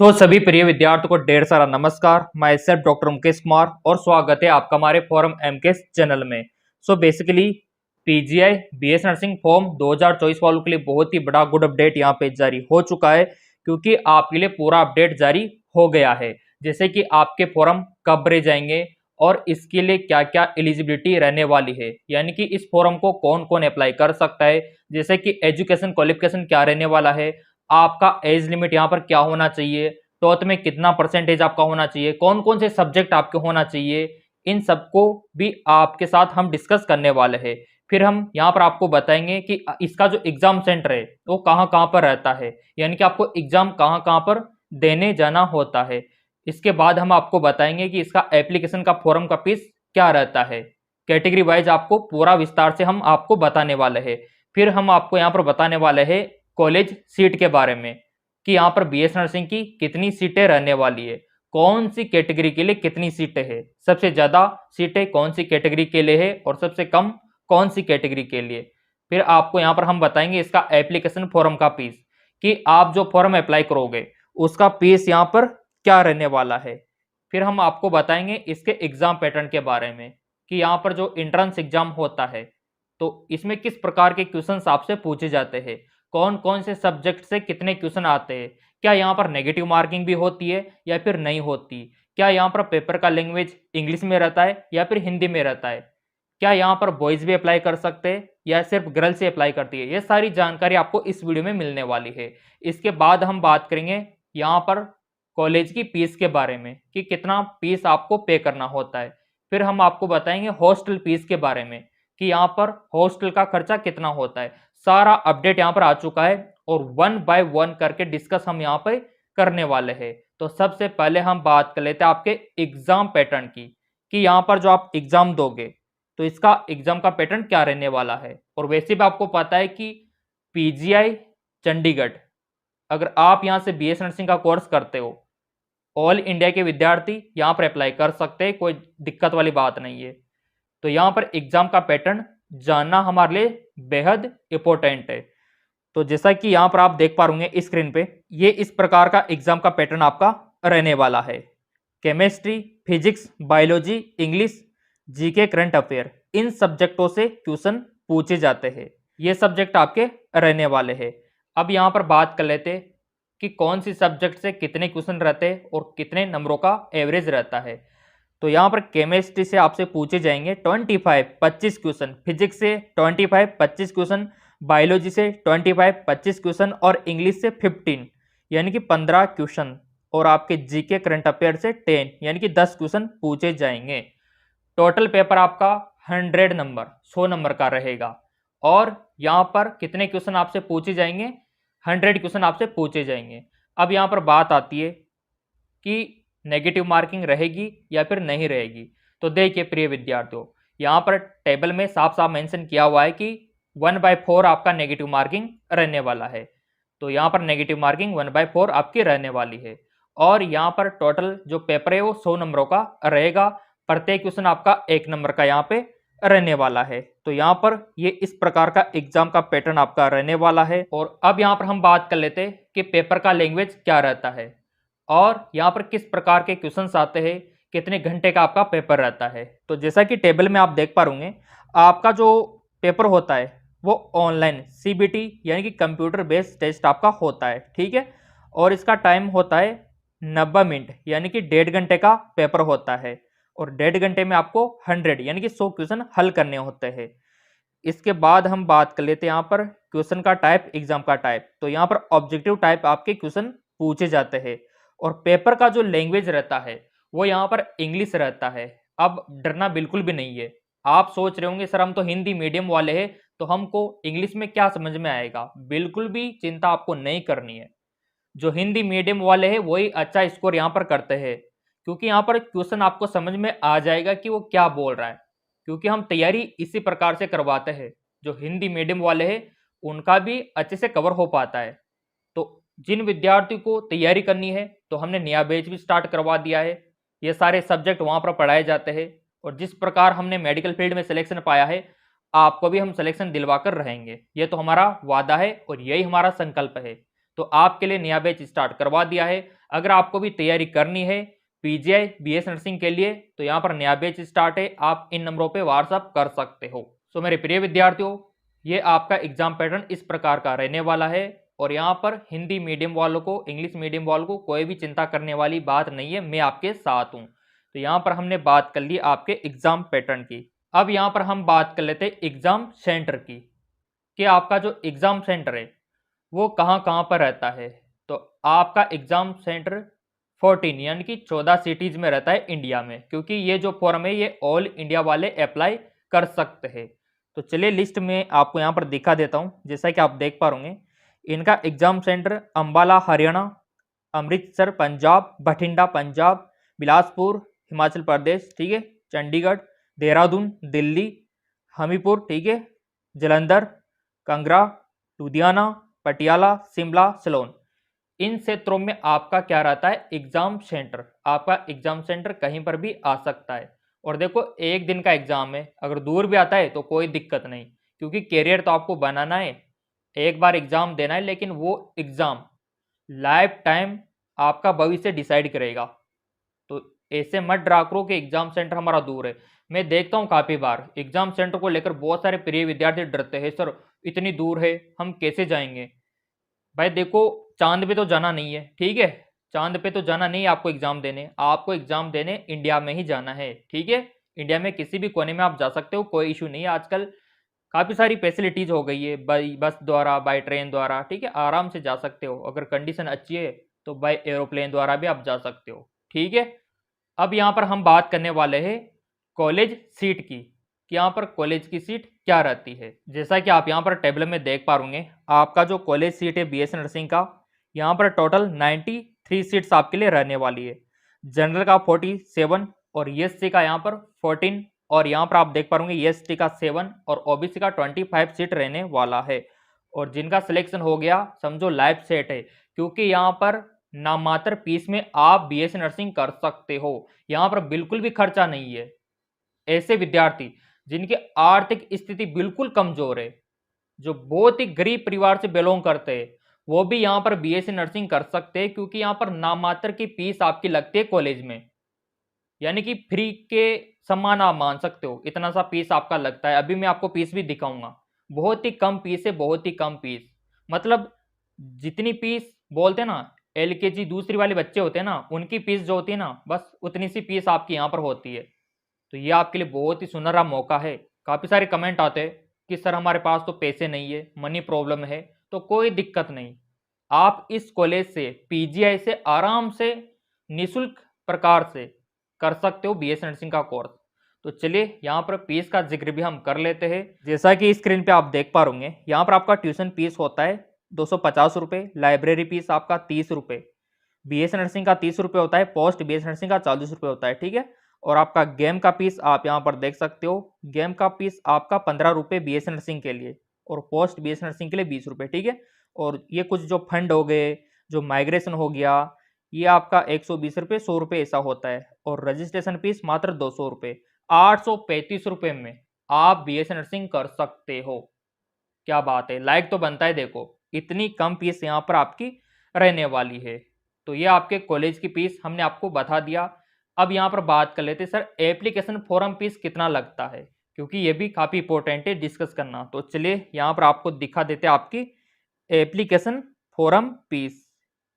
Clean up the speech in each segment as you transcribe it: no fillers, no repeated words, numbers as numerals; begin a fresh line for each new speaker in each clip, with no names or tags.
सभी प्रिय विद्यार्थियों को ढेर सारा नमस्कार। मैं सेल्फ डॉक्टर मुकेश कुमार और स्वागत है आपका हमारे फॉरम एमकेएस चैनल में। Basically PGI BS nursing form 2024 वालों के लिए बहुत ही बड़ा गुड अपडेट यहाँ पे जारी हो चुका है, क्योंकि आपके लिए पूरा अपडेट जारी हो गया है। जैसे कि आपके फॉर्म कब भरे जाएंगे और इसके लिए क्या क्या एलिजिबिलिटी रहने वाली है, यानी कि इस फॉर्म को कौन कौन अप्लाई कर सकता है, जैसे कि एजुकेशन क्वालिफिकेशन क्या रहने वाला है, आपका एज लिमिट यहाँ पर क्या होना चाहिए, ट्वेल्थ में कितना परसेंटेज आपका होना चाहिए, कौन कौन से सब्जेक्ट आपके होना चाहिए, इन सबको भी आपके साथ हम डिस्कस करने वाले हैं। फिर हम यहाँ पर आपको बताएंगे कि इसका जो एग्जाम सेंटर है वो कहाँ कहाँ पर रहता है, यानी कि आपको एग्जाम कहाँ कहाँ पर देने जाना होता है। इसके बाद हम आपको बताएंगे कि इसका एप्लीकेशन का फॉर्म का फीस क्या रहता है, कैटेगरी वाइज आपको पूरा विस्तार से हम आपको बताने वाले हैं। फिर हम आपको यहाँ पर बताने वाले हैं कॉलेज सीट के बारे में कि यहाँ पर बीएस नर्सिंग की कितनी सीटें रहने वाली है, कौन सी कैटेगरी के लिए कितनी सीटें हैं, सबसे ज्यादा सीटें कौन सी कैटेगरी के लिए है और सबसे कम कौन सी कैटेगरी के लिए। फिर आपको यहाँ पर हम बताएंगे इसका एप्लीकेशन फॉर्म का फीस, कि आप जो फॉर्म अप्लाई करोगे उसका फीस यहाँ पर क्या रहने वाला है। फिर हम आपको बताएंगे इसके एग्जाम पैटर्न के बारे में कि यहाँ पर जो एंट्रेंस एग्जाम होता है तो इसमें किस प्रकार के क्वेश्चंस आपसे पूछे जाते हैं, कौन कौन से सब्जेक्ट से कितने क्वेश्चन आते हैं, क्या यहाँ पर नेगेटिव मार्किंग भी होती है या फिर नहीं होती, क्या यहाँ पर पेपर का लैंग्वेज इंग्लिश में रहता है या फिर हिंदी में रहता है, क्या यहाँ पर बॉयज भी अप्लाई कर सकते हैं या सिर्फ गर्ल्स से अप्लाई करती है। ये सारी जानकारी आपको इस वीडियो में मिलने वाली है। इसके बाद हम बात करेंगे यहाँ पर कॉलेज की फीस के बारे में कि कितना फीस आपको पे करना होता है। फिर हम आपको बताएंगे हॉस्टल फीस के बारे में कि यहाँ पर हॉस्टल का खर्चा कितना होता है। सारा अपडेट यहाँ पर आ चुका है और वन बाय वन करके डिस्कस हम यहाँ पे करने वाले हैं। तो सबसे पहले हम बात कर लेते हैं आपके एग्जाम पैटर्न की कि यहाँ पर जो आप एग्जाम दोगे तो इसका एग्जाम का पैटर्न क्या रहने वाला है। और वैसे भी आपको पता है कि पीजीआई चंडीगढ़, अगर आप यहाँ से बीएस नर्सिंग का कोर्स करते हो, ऑल इंडिया के विद्यार्थी यहाँ पर अप्लाई कर सकते हैं, कोई दिक्कत वाली बात नहीं है। तो यहाँ पर एग्जाम का पैटर्न जानना हमारे लिए बेहद इंपॉर्टेंट है। तो जैसा कि यहाँ पर आप देख पा रहे स्क्रीन पे, ये इस प्रकार का एग्जाम का पैटर्न आपका रहने वाला है। Chemistry, physics, biology, English, GK, current affair, इन सब्जेक्टों से क्वेश्चन पूछे जाते हैं। ये सब्जेक्ट आपके रहने वाले हैं। अब यहाँ पर बात कर लेते हैं कि कौन सी सब्जेक्ट से कितने क्वेश्चन रहते हैं और कितने नंबरों का एवरेज रहता है। तो यहाँ पर केमिस्ट्री से आपसे पूछे जाएंगे 25 क्वेश्चन, फिजिक्स से 25 क्वेश्चन, बायोलॉजी से 25 क्वेश्चन और इंग्लिश से 15 यानी कि 15 क्वेश्चन, और आपके जीके करंट अफेयर से 10 यानी कि 10 क्वेश्चन पूछे जाएंगे। टोटल पेपर आपका 100 नंबर का रहेगा। और यहाँ पर कितने क्वेश्चन आपसे पूछे जाएंगे, 100 क्वेश्चन आपसे पूछे जाएंगे। अब यहाँ पर बात आती है कि नेगेटिव मार्किंग रहेगी या फिर नहीं रहेगी। तो देखिए प्रिय विद्यार्थियों, यहाँ पर टेबल में साफ साफ मेंशन किया हुआ है कि 1/4 आपका नेगेटिव मार्किंग रहने वाला है। तो यहाँ पर नेगेटिव मार्किंग 1/4 आपकी रहने वाली है। और यहाँ पर टोटल जो पेपर है वो 100 नंबरों का रहेगा। प्रत्येक क्वेश्चन आपका 1 नंबर का यहाँ पे रहने वाला है। तो यहाँ पर ये इस प्रकार का एग्जाम का पैटर्न आपका रहने वाला है। और अब यहाँ पर हम बात कर लेते हैं कि पेपर का लैंग्वेज क्या रहता है और यहाँ पर किस प्रकार के क्वेश्चंस आते हैं, कितने घंटे का आपका पेपर रहता है। तो जैसा कि टेबल में आप देख पा रहे आपका जो पेपर होता है वो ऑनलाइन सीबीटी यानी कि कंप्यूटर बेस्ड टेस्ट आपका होता है, ठीक है। और इसका टाइम होता है 90 मिनट यानी कि 1.5 घंटे का पेपर होता है। और 1.5 घंटे में आपको 100 यानी कि 100 क्वेश्चन हल करने होते हैं। इसके बाद हम बात कर लेते हैं यहाँ पर क्वेश्चन का टाइप, एग्जाम का टाइप। तो यहाँ पर ऑब्जेक्टिव टाइप आपके क्वेश्चन पूछे जाते हैं। और पेपर का जो लैंग्वेज रहता है वो यहाँ पर इंग्लिश रहता है। अब डरना बिल्कुल भी नहीं है। आप सोच रहे होंगे सर हम तो हिंदी मीडियम वाले हैं तो हमको इंग्लिश में क्या समझ में आएगा। बिल्कुल भी चिंता आपको नहीं करनी है। जो हिंदी मीडियम वाले हैं वही अच्छा स्कोर यहाँ पर करते हैं, क्योंकि यहाँ पर क्वेश्चन आपको समझ में आ जाएगा कि वो क्या बोल रहा है, क्योंकि हम तैयारी इसी प्रकार से करवाते हैं। जो हिंदी मीडियम वाले हैं उनका भी अच्छे से कवर हो पाता है। तो जिन विद्यार्थियों को तैयारी करनी है तो हमने नया बैच भी स्टार्ट करवा दिया है। ये सारे सब्जेक्ट वहाँ पर पढ़ाए जाते हैं। और जिस प्रकार हमने मेडिकल फील्ड में सिलेक्शन पाया है आपको भी हम सिलेक्शन दिलवा कर रहेंगे। ये तो हमारा वादा है और यही हमारा संकल्प है। तो आपके लिए नया बैच स्टार्ट करवा दिया है। अगर आपको भी तैयारी करनी है पीजीआई बीएस नर्सिंग के लिए तो यहाँ पर नया बैच स्टार्ट है, आप इन नंबरों पे व्हाट्सअप कर सकते हो। सो मेरे प्रिय विद्यार्थियों, ये आपका एग्जाम पैटर्न इस प्रकार का रहने वाला है और यहाँ पर हिंदी मीडियम वालों को, इंग्लिश मीडियम वालों को कोई भी चिंता करने वाली बात नहीं है, मैं आपके साथ हूँ। तो यहाँ पर हमने बात कर ली आपके एग्जाम पैटर्न की। अब यहाँ पर हम बात कर लेते हैं एग्जाम सेंटर की, कि आपका जो एग्जाम सेंटर है वो कहाँ कहाँ पर रहता है। तो आपका एग्जाम सेंटर 14 यानी कि 14 सिटीज में रहता है इंडिया में, क्योंकि ये जो फॉर्म है ये ऑल इंडिया वाले अप्लाई कर सकते हैं। तो चलिए लिस्ट में आपको यहाँ पर दिखा देता हूँ। जैसा कि आप देख पा रहे इनका एग्जाम सेंटर अंबाला हरियाणा, अमृतसर पंजाब, बठिंडा पंजाब, बिलासपुर हिमाचल प्रदेश, ठीक है, चंडीगढ़, देहरादून दिल्ली, हमीरपुर, ठीक है, जलंधर, कंगरा, लुधियाना, पटियाला, शिमला, सिलोन, इन क्षेत्रों में आपका क्या रहता है एग्जाम सेंटर। आपका एग्जाम सेंटर कहीं पर भी आ सकता है। और देखो एक दिन का एग्जाम है, अगर दूर भी आता है तो कोई दिक्कत नहीं, क्योंकि कैरियर तो आपको बनाना है, एक बार एग्जाम देना है, लेकिन वो एग्जाम लाइफ टाइम आपका भविष्य डिसाइड करेगा। तो ऐसे मत डरा करो कि एग्जाम सेंटर हमारा दूर है। मैं देखता हूँ काफ़ी बार एग्जाम सेंटर को लेकर बहुत सारे प्रिय विद्यार्थी डरते हैं, सर इतनी दूर है हम कैसे जाएंगे। भाई देखो चांद पे तो जाना नहीं है, ठीक है, चांद पे तो जाना नहीं है आपको एग्जाम देने, आपको एग्जाम देने इंडिया में ही जाना है, ठीक है। इंडिया में किसी भी कोने में आप जा सकते हो, कोई इशू नहीं है। आजकल काफ़ी सारी फैसिलिटीज़ हो गई है, बाई बस द्वारा, बाई ट्रेन द्वारा, ठीक है, आराम से जा सकते हो। अगर कंडीशन अच्छी है तो बाई एरोप्लेन द्वारा भी आप जा सकते हो, ठीक है। अब यहाँ पर हम बात करने वाले हैं कॉलेज सीट की, कि यहाँ पर कॉलेज की सीट क्या रहती है। जैसा कि आप यहाँ पर टेबल में देख पा रहे आपका जो कॉलेज सीट है बीएस नर्सिंग का, यहाँ पर टोटल 93 सीट्स आपके लिए रहने वाली है। जनरल का 47 और ईएससी का यहाँ पर 14, और यहाँ पर आप देख पा रहे ईएसटी का 7 और ओबीसी का 25 सीट रहने वाला है। और जिनका सिलेक्शन हो गया समझो लाइफ सेट है, क्योंकि यहाँ पर नामात्र फीस में आप बीएस नर्सिंग कर सकते हो। यहाँ पर बिल्कुल भी खर्चा नहीं है। ऐसे विद्यार्थी जिनकी आर्थिक स्थिति बिल्कुल कमजोर है, जो बहुत ही गरीब परिवार से बिलोंग करते हैं, वो भी यहाँ पर बीएससी नर्सिंग कर सकते हैं, क्योंकि यहाँ पर नामात्र की फीस आपकी लगती है कॉलेज में, यानी कि फ्री के समान आप मान सकते हो, इतना सा फीस आपका लगता है। अभी मैं आपको फीस भी दिखाऊंगा, बहुत ही कम फीस है, बहुत ही कम फीस। मतलब जितनी फीस बोलते हैं ना एलकेजी दूसरी वाले बच्चे होते हैं ना, उनकी फीस जो होती है ना, बस उतनी सी फीस आपकी यहाँ पर होती है। तो ये आपके लिए बहुत ही सुनहरा मौका है। काफ़ी सारे कमेंट आते हैं कि सर हमारे पास तो पैसे नहीं है, मनी प्रॉब्लम है, तो कोई दिक्कत नहीं, आप इस कॉलेज से पीजीआई से आराम से निःशुल्क प्रकार से कर सकते हो बीएस नर्सिंग का कोर्स। तो चलिए यहाँ पर फीस का जिक्र भी हम कर लेते हैं। जैसा कि स्क्रीन पे आप देख पा रहे यहाँ पर आपका ट्यूशन फीस होता है 250 रुपये, लाइब्रेरी फीस आपका 30 रुपये, बीएस नर्सिंग का 30 रुपये होता है, पोस्ट बीएस नर्सिंग का 40 रुपये होता है, ठीक है। और आपका गेम का फीस आप यहाँ पर देख सकते हो, गेम का फीस आपका 15 रुपये बीएस नर्सिंग के लिए और पोस्ट बीएस नर्सिंग के लिए 20 रुपये, ठीक है। और ये कुछ जो फंड हो गए, जो माइग्रेशन हो गया, ये आपका 120 रुपये, 100 रुपये ऐसा होता है। और रजिस्ट्रेशन फीस मात्र 200 रुपये, 835 रुपये में आप बीएस नर्सिंग कर सकते हो। क्या बात है, लाइक तो बनता है। देखो इतनी कम फीस यहाँ पर आपकी रहने वाली है। तो ये आपके कॉलेज की फीस हमने आपको बता दिया। अब यहाँ पर बात कर लेते सर एप्लीकेशन फॉर्म फीस कितना लगता है, क्योंकि ये भी काफ़ी इंपॉर्टेंट है डिस्कस करना। तो चलिए यहाँ पर आपको दिखा देते हैं आपकी एप्लीकेशन फॉर्म फीस,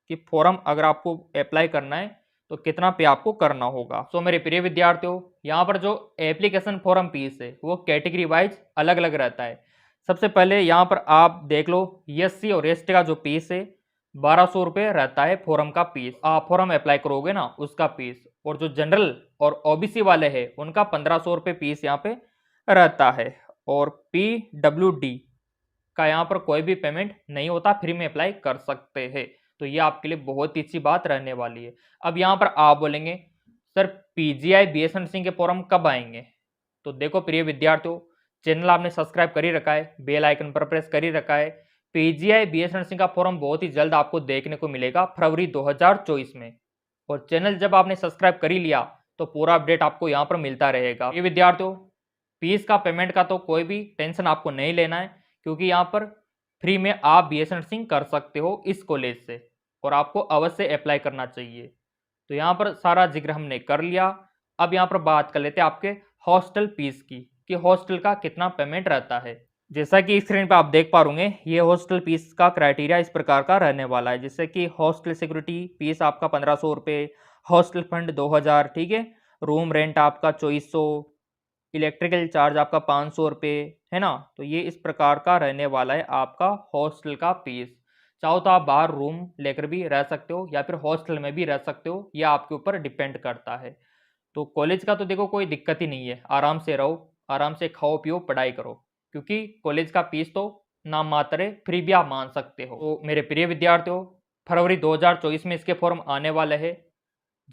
कि फॉर्म अगर आपको अप्लाई करना है तो कितना पे आपको करना होगा। तो मेरे प्रिय विद्यार्थियों, यहाँ पर जो एप्लीकेशन फॉर्म फीस है वो कैटेगरी वाइज अलग अलग रहता है। सबसे पहले यहाँ पर आप देख लो एससी और एसटी का जो फीस है 1200 रुपये रहता है फॉर्म का फीस, आप फॉर्म अप्लाई करोगे ना उसका फीस। और जो जनरल और ओबीसी वाले हैं उनका 1500 रुपये फीस यहाँ पे रहता है। और पीडब्ल्यूडी का यहाँ पर कोई भी पेमेंट नहीं होता, फ्री में अप्लाई कर सकते हैं। तो ये आपके लिए बहुत ही अच्छी बात रहने वाली है। अब यहाँ पर आप बोलेंगे सर पीजीआई बीएस नर्सिंग के फॉर्म कब आएंगे। तो देखो प्रिय विद्यार्थियों, चैनल आपने सब्सक्राइब कर ही रखा है, बेल आइकन पर प्रेस कर ही रखा है। पीजीआई बीएस नर्सिंग का फॉर्म बहुत ही जल्द आपको देखने को मिलेगा फरवरी 2024 में। और चैनल जब आपने सब्सक्राइब कर ही लिया तो पूरा अपडेट आपको यहाँ पर मिलता रहेगा। ये विद्यार्थियों, फीस का पेमेंट का तो कोई भी टेंशन आपको नहीं लेना है, क्योंकि यहाँ पर फ्री में आप बीएस नर्सिंग कर सकते हो इस कॉलेज से। और आपको अवश्य अप्लाई करना चाहिए। तो यहाँ पर सारा जिक्र हमने कर लिया। अब यहाँ पर बात कर लेते हैं आपके हॉस्टल फीस की कि हॉस्टल का कितना पेमेंट रहता है। जैसा कि स्क्रीन पर आप देख पा होंगे, ये हॉस्टल फीस का क्राइटेरिया इस प्रकार का रहने वाला है, जैसे कि हॉस्टल सिक्योरिटी फीस आपका 1500 रुपये, हॉस्टल फंड 2000, ठीक है, रूम रेंट आपका 2400, इलेक्ट्रिकल चार्ज आपका 500 रुपये, है ना। तो ये इस प्रकार का रहने वाला है आपका हॉस्टल का फीस। चाहो तो आप बाहर रूम लेकर भी रह सकते हो या फिर हॉस्टल में भी रह सकते हो, यह आपके ऊपर डिपेंड करता है। तो कॉलेज का तो देखो कोई दिक्कत ही नहीं है, आराम से रहो, आराम से खाओ पियो पढ़ाई करो, क्योंकि कॉलेज का फीस तो नाम मात्र है, फ्री भी आप मान सकते हो। तो मेरे प्रिय विद्यार्थियों, फरवरी 2024 में इसके फॉर्म आने वाले हैं।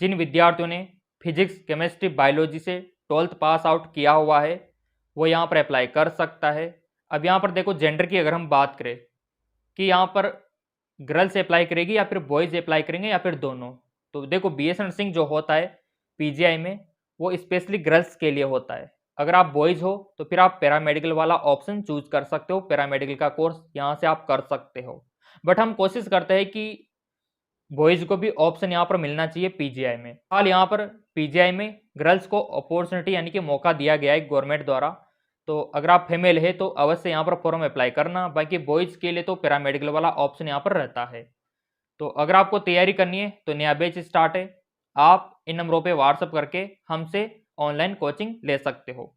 जिन विद्यार्थियों ने फिजिक्स केमिस्ट्री बायोलॉजी से 12th पास आउट किया हुआ है वो यहाँ पर अप्लाई कर सकता है। अब यहाँ पर देखो जेंडर की अगर हम बात करें कि यहाँ पर गर्ल्स अप्लाई करेगी या फिर बॉयज़ अप्लाई करेंगे या फिर दोनों, तो देखो बीएस नर्सिंग जो होता है पीजीआई में वो स्पेशली गर्ल्स के लिए होता है। अगर आप बॉयज़ हो तो फिर आप पैरामेडिकल वाला ऑप्शन चूज कर सकते हो, पैरामेडिकल का कोर्स यहाँ से आप कर सकते हो। बट हम कोशिश करते हैं कि बॉयज़ को भी ऑप्शन यहाँ पर मिलना चाहिए पीजीआई में। हाल यहाँ पर पीजीआई में गर्ल्स को अपॉर्चुनिटी यानी कि मौका दिया गया है गवर्नमेंट द्वारा। तो अगर आप फीमेल है तो अवश्य यहाँ पर फॉर्म अप्लाई करना। बाकी बॉयज़ के लिए तो पैरामेडिकल वाला ऑप्शन यहाँ पर रहता है। तो अगर आपको तैयारी करनी है तो नया बैच स्टार्ट है, आप इन नंबरों पे व्हाट्सअप करके हमसे ऑनलाइन कोचिंग ले सकते हो।